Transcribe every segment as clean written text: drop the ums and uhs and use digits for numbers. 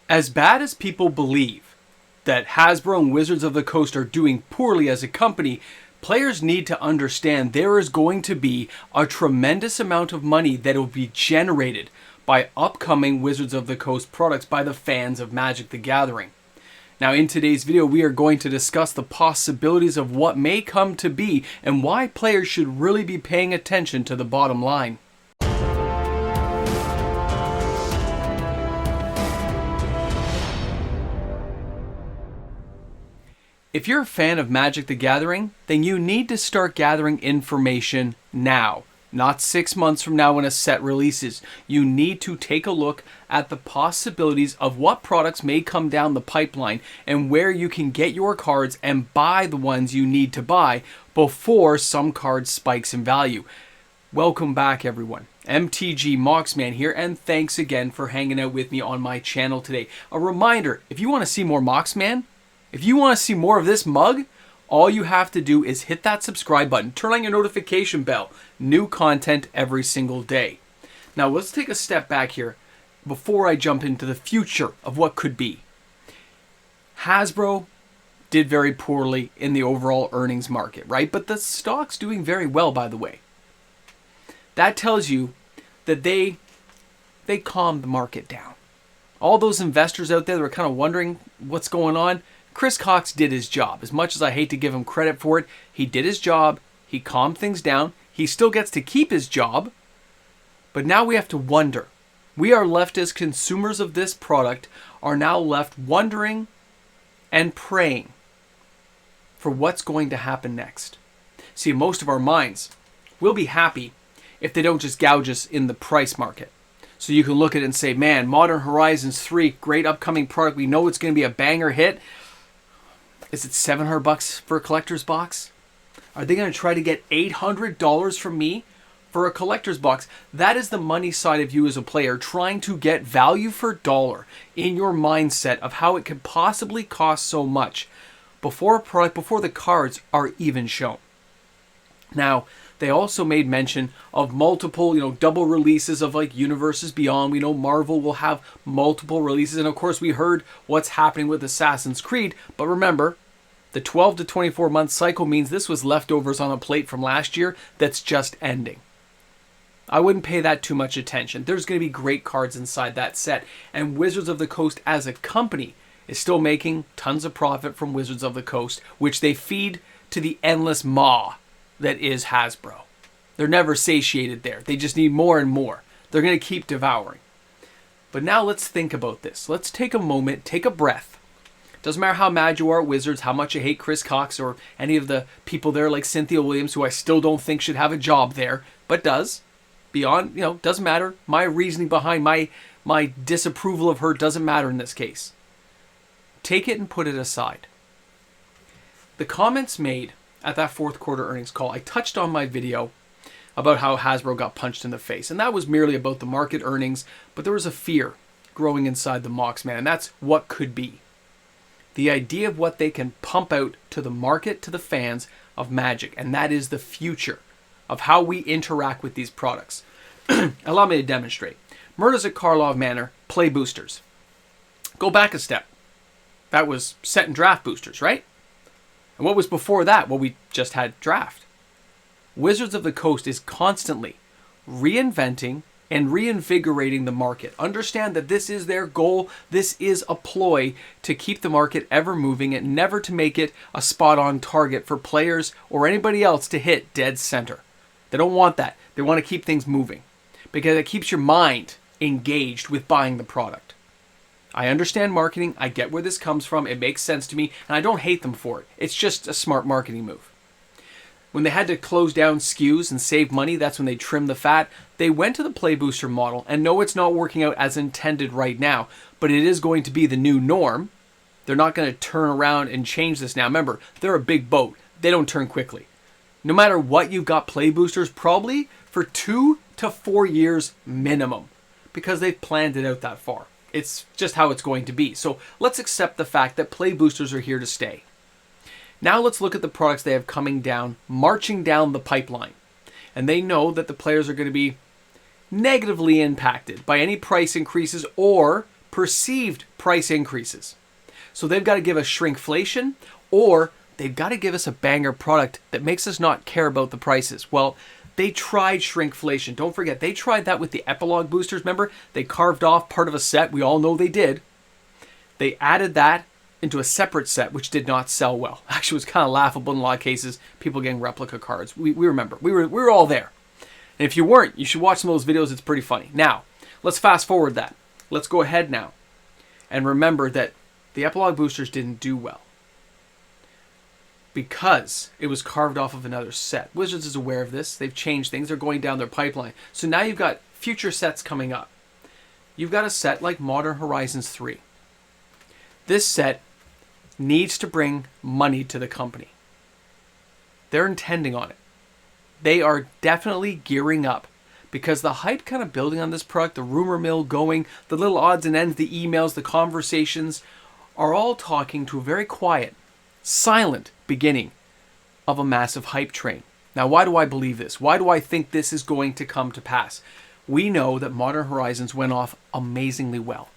As bad as people believe that Hasbro and Wizards of the Coast are doing poorly as a company, players need to understand there is going to be a tremendous amount of money that will be generated by upcoming Wizards of the Coast products by the fans of Magic the Gathering. Now, in today's video, we are going to discuss the possibilities of what may come to be and why players should really be paying attention to the bottom line. If you're a fan of Magic the Gathering, then you need to start gathering information now. Not 6 months from now when a set releases. You need to take a look at the possibilities of what products may come down the pipeline and where you can get your cards and buy the ones you need to buy before some card spikes in value. Welcome back, everyone. MTG Moxman here, and thanks again for hanging out with me on my channel today. A reminder, if you want to see more Moxman, if you want to see more of this mug, all you have to do is hit that subscribe button, turn on your notification bell. New content every single day. Now let's take a step back here before I jump into the future of what could be. Hasbro did very poorly in the overall earnings market, right? But the stock's doing very well, by the way. That tells you that they calmed the market down. All those investors out there that were kind of wondering what's going on, Chris Cox did his job. As much as I hate to give him credit for it, he did his job. He calmed things down. He still gets to keep his job. But now we have to wonder. We are left as consumers of this product are now left wondering and praying for what's going to happen next. See, in most of our minds, we'll be happy if they don't just gouge us in the price market. So you can look at it and say, man, Modern Horizons 3, great upcoming product. We know it's going to be a banger hit. Is it $700 for a collector's box? Are they going to try to get $800 from me for a collector's box? That is the money side of you as a player, trying to get value for dollar in your mindset of how it could possibly cost so much before a product, before the cards are even shown. Now, they also made mention of multiple, double releases of like Universes Beyond. We know Marvel will have multiple releases. And of course, we heard what's happening with Assassin's Creed. But remember, the 12 to 24 month cycle means this was leftovers on a plate from last year that's just ending. I wouldn't pay that too much attention. There's going to be great cards inside that set. And Wizards of the Coast as a company is still making tons of profit from Wizards of the Coast, which they feed to the endless maw that is Hasbro. They're never satiated there. They just need more and more. They're going to keep devouring. But now let's think about this. Let's take a moment, take a breath. Doesn't matter how mad you are at Wizards, how much you hate Chris Cox or any of the people there like Cynthia Williams, who I still don't think should have a job there, but does. Beyond, doesn't matter. My reasoning behind my disapproval of her doesn't matter in this case. Take it and put it aside. The comments made at that fourth quarter earnings call, I touched on my video about how Hasbro got punched in the face. And that was merely about the market earnings, but there was a fear growing inside the Moxman, and that's what could be. The idea of what they can pump out to the market, to the fans of Magic, and that is the future of how we interact with these products. Allow me to demonstrate. Murders at Karlov Manor, play boosters. Go back a step. That was set and draft boosters, right? And what was before that? Well, we just had draft. Wizards of the Coast is constantly reinventing and reinvigorating the market. Understand that this is their goal. This is a ploy to keep the market ever moving and never to make it a spot-on target for players or anybody else to hit dead center. They don't want that. They want to keep things moving because it keeps your mind engaged with buying the product. I understand marketing. I get where this comes from. It makes sense to me, and I don't hate them for it. It's just a smart marketing move. When they had to close down SKUs and save money, that's when they trimmed the fat. They went to the play booster model, and no, it's not working out as intended right now, but it is going to be the new norm. They're not going to turn around and change this now. Remember, they're a big boat. They don't turn quickly. No matter what, you've got play boosters probably for 2 to 4 years minimum because they've planned it out that far. It's just how it's going to be. So let's accept the fact that play boosters are here to stay. Now let's look at the products they have coming down, marching down the pipeline. And they know that the players are going to be negatively impacted by any price increases or perceived price increases. So they've got to give us shrinkflation, or they've got to give us a banger product that makes us not care about the prices. Well, they tried shrinkflation. Don't forget, they tried that with the epilogue boosters. Remember, they carved off part of a set. We all know they did. They added that into a separate set, which did not sell well. Actually, it was kind of laughable in a lot of cases, people getting replica cards. We remember. We were all there. And if you weren't, you should watch some of those videos. It's pretty funny. Now, let's fast forward that. Let's go ahead now and remember that the epilogue boosters didn't do well because it was carved off of another set. Wizards is aware of this. They've changed things. They're going down their pipeline. So now you've got future sets coming up. You've got a set like Modern Horizons 3. This set needs to bring money to the company. They're intending on it. They are definitely gearing up because the hype kind of building on this product, the rumor mill going, the little odds and ends, the emails, the conversations are all talking to a very quiet, silent beginning of a massive hype train. Now, why do I believe this? Why do I think this is going to come to pass? We know that Modern Horizons went off amazingly well.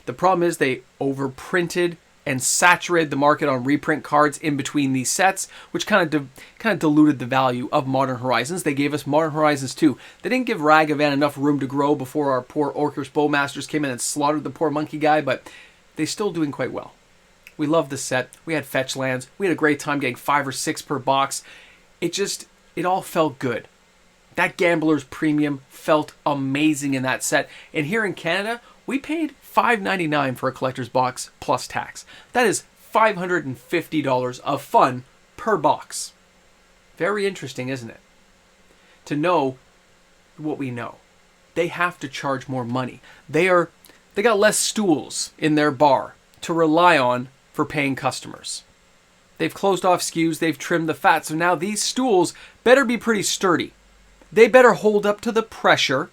The problem is they overprinted and saturated the market on reprint cards in between these sets, which kind of diluted the value of Modern Horizons. They gave us Modern Horizons 2. They didn't give Ragavan enough room to grow before our poor Orcish Bowmasters came in and slaughtered the poor monkey guy, but they're still doing quite well. We love this set. We had fetch lands. We had a great time getting 5 or 6 per box. It all felt good. That Gambler's Premium felt amazing in that set. And here in Canada, we paid $5.99 for a collector's box plus tax. That is $550 of fun per box. Very interesting, isn't it? To know what we know. They have to charge more money. They got less stools in their bar to rely on for paying customers. They've closed off SKUs, they've trimmed the fat, so now these stools better be pretty sturdy. They better hold up to the pressure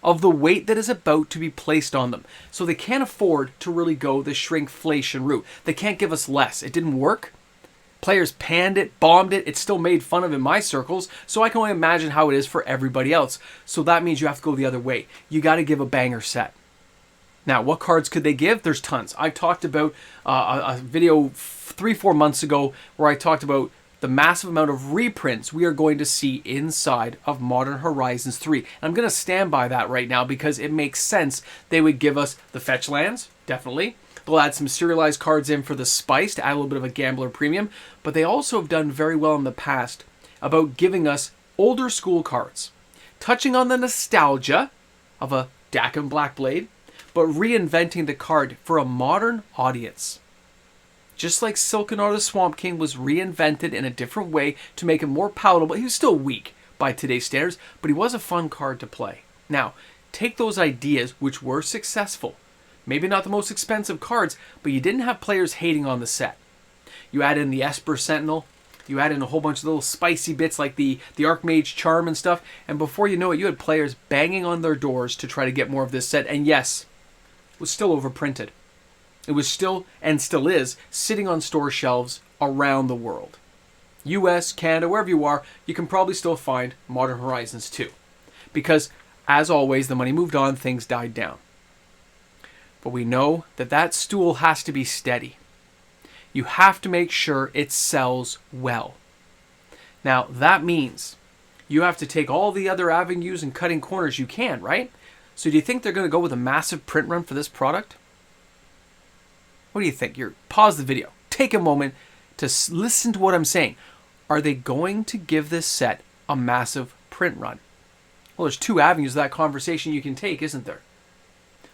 of the weight that is about to be placed on them. So they can't afford to really go the shrinkflation route. They can't give us less. It didn't work. Players panned it, bombed it. It's still made fun of in my circles. So I can only imagine how it is for everybody else. So that means you have to go the other way. You got to give a banger set. Now, what cards could they give? There's tons. I talked about a video 3-4 months ago where I talked about the massive amount of reprints we are going to see inside of Modern Horizons 3. And I'm going to stand by that right now because it makes sense. They would give us the fetch lands, definitely. They'll add some serialized cards in for the spice to add a little bit of a Gambler Premium. But they also have done very well in the past about giving us older school cards. Touching on the nostalgia of a Dakin Blackblade, but reinventing the card for a modern audience. Just like Silkanar the Swamp King was reinvented in a different way to make him more palatable. He was still weak by today's standards, but he was a fun card to play. Now, take those ideas, which were successful. Maybe not the most expensive cards, but you didn't have players hating on the set. You add in the Esper Sentinel, you add in a whole bunch of little spicy bits like the Archmage Charm and stuff, and before you know it, you had players banging on their doors to try to get more of this set, and yes, it was still overprinted. It was still, and still is, sitting on store shelves around the world. US, Canada, wherever you are, you can probably still find Modern Horizons 2. Because, as always, the money moved on, things died down. But we know that that stool has to be steady. You have to make sure it sells well. Now, that means you have to take all the other avenues and cutting corners you can, right? So do you think they're going to go with a massive print run for this product? What do you think? Pause the video. Take a moment to listen to what I'm saying. Are they going to give this set a massive print run? Well, there's 2 avenues of that conversation you can take, isn't there?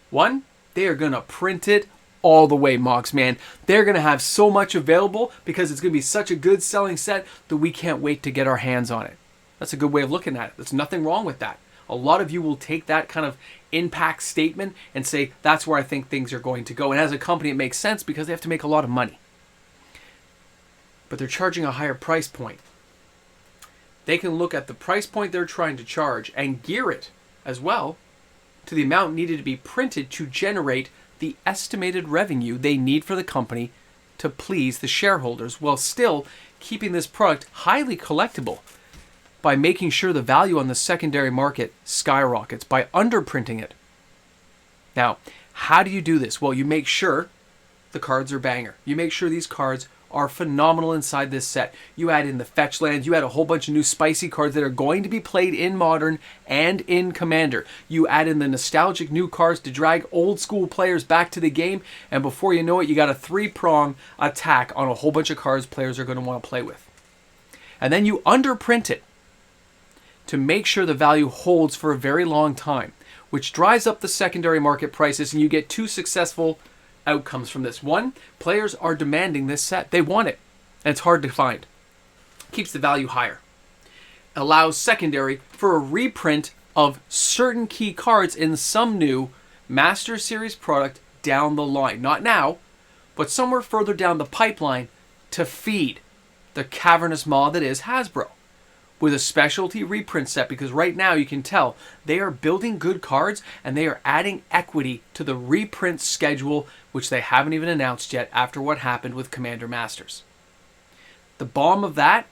One, they are going to print it all the way, Mox, man. They're going to have so much available because it's going to be such a good selling set that we can't wait to get our hands on it. That's a good way of looking at it. There's nothing wrong with that. A lot of you will take that kind of impact statement and say, that's where I think things are going to go. And as a company, it makes sense because they have to make a lot of money. But they're charging a higher price point. They can look at the price point they're trying to charge and gear it as well to the amount needed to be printed to generate the estimated revenue they need for the company to please the shareholders while still keeping this product highly collectible by making sure the value on the secondary market skyrockets by underprinting it. Now, How do you do this? Well, you make sure the cards are banger. You make sure these cards are phenomenal inside this set. You add in the fetch lands. You add a whole bunch of new spicy cards that are going to be played in Modern and in Commander. You add in the nostalgic new cards to drag old school players back to the game. And before you know it, you got a 3-prong attack on a whole bunch of cards players are going to want to play with. And then you underprint it to make sure the value holds for a very long time, which drives up the secondary market prices, and you get 2 successful outcomes from this. One, players are demanding this set. They want it, and it's hard to find. Keeps the value higher. Allows secondary for a reprint of certain key cards in some new Master Series product down the line. Not now, but somewhere further down the pipeline to feed the cavernous maw that is Hasbro with a specialty reprint set, because right now you can tell they are building good cards and they are adding equity to the reprint schedule, which they haven't even announced yet after what happened with Commander Masters. The bomb of that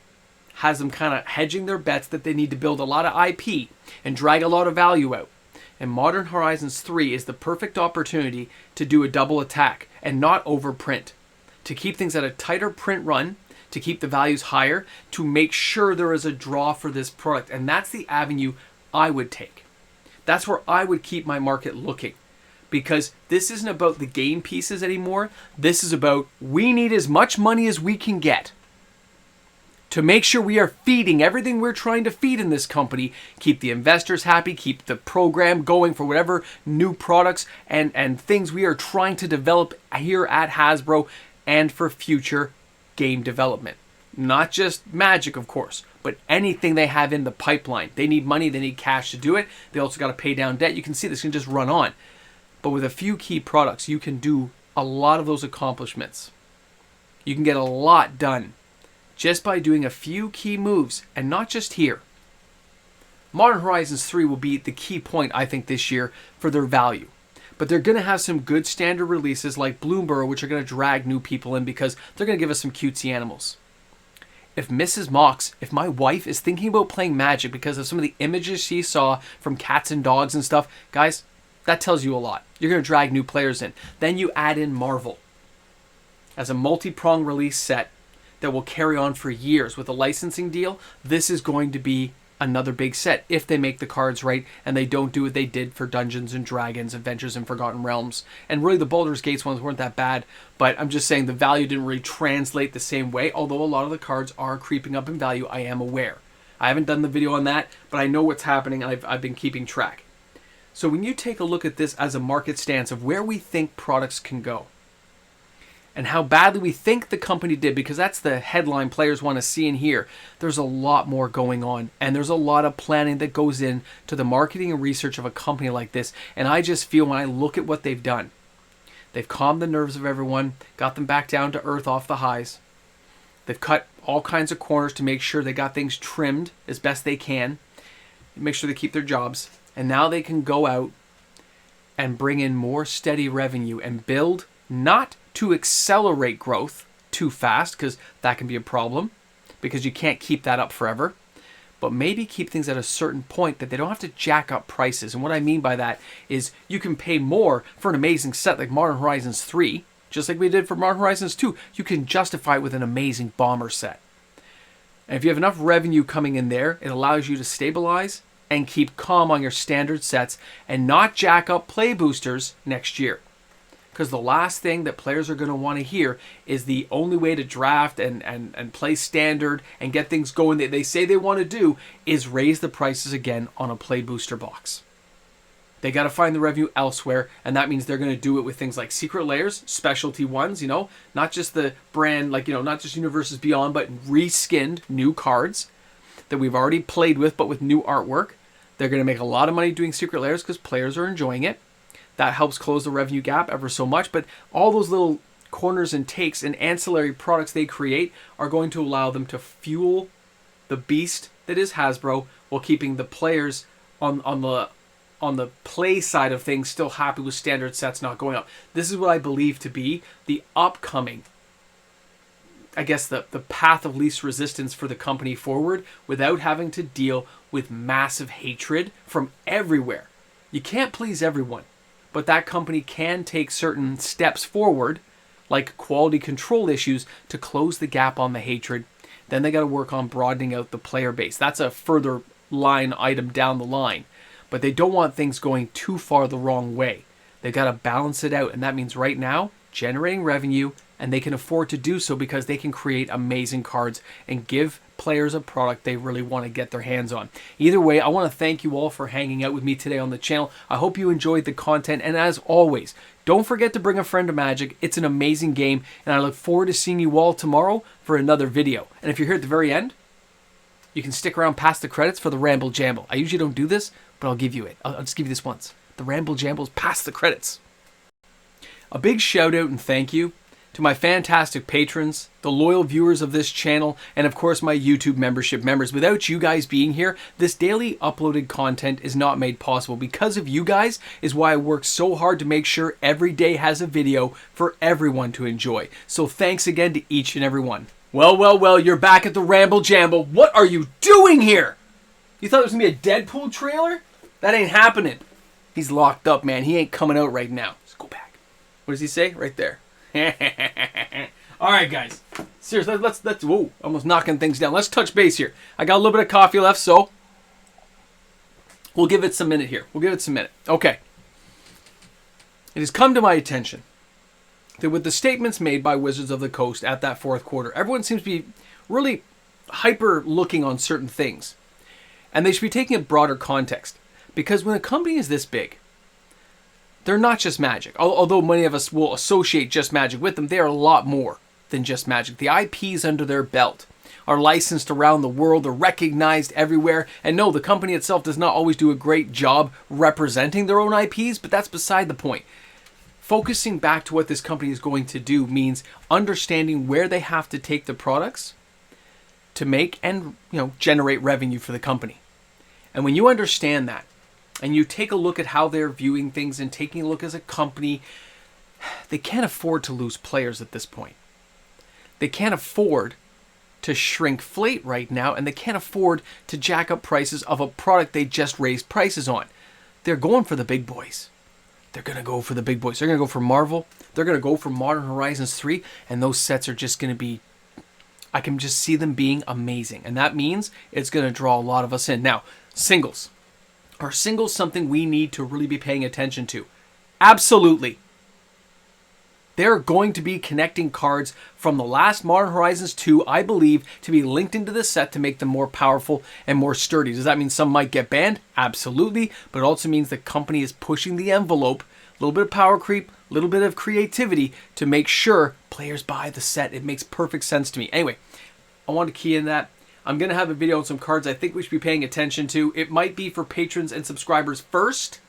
has them kind of hedging their bets that they need to build a lot of IP and drag a lot of value out. And Modern Horizons 3 is the perfect opportunity to do a double attack and not overprint, to keep things at a tighter print run, to keep the values higher, to make sure there is a draw for this product. And that's the avenue I would take. That's where I would keep my market looking. Because this isn't about the game pieces anymore. This is about, we need as much money as we can get to make sure we are feeding everything we're trying to feed in this company, keep the investors happy, keep the program going for whatever new products and things we are trying to develop here at Hasbro and for future game development. Not just Magic, of course, but anything they have in the pipeline. They need money, they need cash to do it. They also got to pay down debt. You can see this can just run on. But with a few key products, you can do a lot of those accomplishments. You can get a lot done just by doing a few key moves, and not just here. Modern Horizons 3 will be the key point, I think, this year for their value. But they're going to have some good standard releases like Bloomborough, which are going to drag new people in because they're going to give us some cutesy animals. If Mrs. Mox, if my wife is thinking about playing Magic because of some of the images she saw from cats and dogs and stuff, guys, that tells you a lot. You're going to drag new players in. Then you add in Marvel as a multi-prong release set that will carry on for years with a licensing deal. This is going to be another big set if they make the cards right and they don't do what they did for Dungeons and Dragons, Adventures in Forgotten Realms. And really the Baldur's Gates ones weren't that bad, but I'm just saying the value didn't really translate the same way, although a lot of the cards are creeping up in value, I am aware. I haven't done the video on that, but I know what's happening and I've been keeping track. So when you take a look at this as a market stance of where we think products can go, and how badly we think the company did, because that's the headline players want to see and hear. There's a lot more going on, and there's a lot of planning that goes in to the marketing and research of a company like this. And I just feel when I look at what they've done, they've calmed the nerves of everyone, got them back down to earth off the highs. They've cut all kinds of corners to make sure they got things trimmed as best they can, make sure they keep their jobs. And now they can go out and bring in more steady revenue and build, not to accelerate growth too fast, because that can be a problem, because you can't keep that up forever, but maybe keep things at a certain point that they don't have to jack up prices. And what I mean by that is you can pay more for an amazing set like Modern Horizons 3, just like we did for Modern Horizons 2. You can justify it with an amazing bomber set. And if you have enough revenue coming in there, it allows you to stabilize and keep calm on your standard sets and not jack up play boosters next year. Because the last thing that players are going to want to hear is the only way to draft and play standard and get things going that they say they want to do is raise the prices again on a play booster box. They got to find the revenue elsewhere, and that means they're going to do it with things like secret layers, specialty ones, not just the brand, not just Universes Beyond, but reskinned new cards that we've already played with, but with new artwork. They're going to make a lot of money doing secret layers because players are enjoying it. That helps close the revenue gap ever so much, but all those little corners and takes and ancillary products they create are going to allow them to fuel the beast that is Hasbro while keeping the players on the play side of things still happy with standard sets not going up. This is what I believe to be the upcoming, I guess, the path of least resistance for the company forward without having to deal with massive hatred from everywhere. You can't please everyone. but that company can take certain steps forward, like quality control issues, to close the gap on the hatred. Then they got to work on broadening out the player base. That's a further line item down the line. But they don't want things going too far the wrong way. They got to balance it out. And that means right now, generating revenue, and they can afford to do so because they can create amazing cards and give players a product they really want to get their hands on. Either way, I want to thank you all for hanging out with me today on the channel. I hope you enjoyed the content, and as always, don't forget to bring a friend to Magic. It's an amazing game, and I look forward to seeing you all tomorrow for another video. And if you're here at the very end, you can stick around past the credits for the Ramble Jamble. I usually don't do this, but I'll give you it. I'll just give you this once. The Ramble Jamble is past the credits. A big shout out and thank you to my fantastic patrons, the loyal viewers of this channel, and of course my YouTube membership members. Without you guys being here, this daily uploaded content is not made possible. Because of you guys is why I work so hard to make sure every day has a video for everyone to enjoy. So thanks again to each and every one. Well, you're back at the Ramble Jamble. What are you doing here? You thought it was going to be a Deadpool trailer? That ain't happening. He's locked up, man. He ain't coming out right now. Just go back. What does he say? Right there. All right, guys. Seriously, let's whoa, almost knocking things down. Let's touch base here. I got a little bit of coffee left, so we'll give it some minute here. Okay. It has come to my attention that with the statements made by Wizards of the Coast at that fourth quarter, everyone seems to be really hyper looking on certain things. And they should be taking a broader context. Because when a company is this big, they're not just Magic. Although many of us will associate just Magic with them, they are a lot more than just Magic. The IPs under their belt are licensed around the world. They're recognized everywhere. And no, the company itself does not always do a great job representing their own IPs, but that's beside the point. Focusing back to what this company is going to do means understanding where they have to take the products to make and generate revenue for the company. And when you understand that, and you take a look at how they're viewing things and taking a look as a company, they can't afford to lose players at this point. They can't afford to shrinkflate right now, and they can't afford to jack up prices of a product they just raised prices on. They're going for the big boys. They're going to go for the big boys. They're going to go for Marvel. They're going to go for Modern Horizons 3, and those sets are just going to be, I can just see them being amazing. And that means it's going to draw a lot of us in. Now, singles. Are singles something we need to really be paying attention to? Absolutely. They're going to be connecting cards from the last Modern Horizons 2, I believe, to be linked into the set to make them more powerful and more sturdy. Does that mean some might get banned? Absolutely. But it also means the company is pushing the envelope, a little bit of power creep, a little bit of creativity to make sure players buy the set. It makes perfect sense to me. Anyway, I want to key in that. I'm going to have a video on some cards I think we should be paying attention to. It might be for patrons and subscribers first,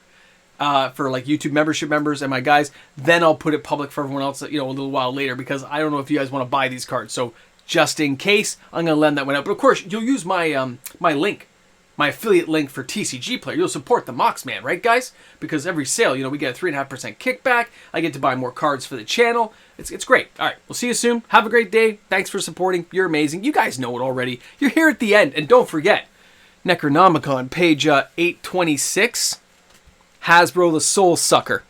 for like YouTube membership members and my guys. Then I'll put it public for everyone else, a little while later, because I don't know if you guys want to buy these cards. So just in case, I'm going to lend that one out. But of course, you'll use my my link, my affiliate link for TCG Player. You'll support the Mox Man, right, guys? Because every sale, we get a 3.5% kickback. I get to buy more cards for the channel. It's great. All right, we'll see you soon. Have a great day. Thanks for supporting. You're amazing. You guys know it already. You're here at the end. And don't forget, Necronomicon, page 826, Hasbro the Soul Sucker.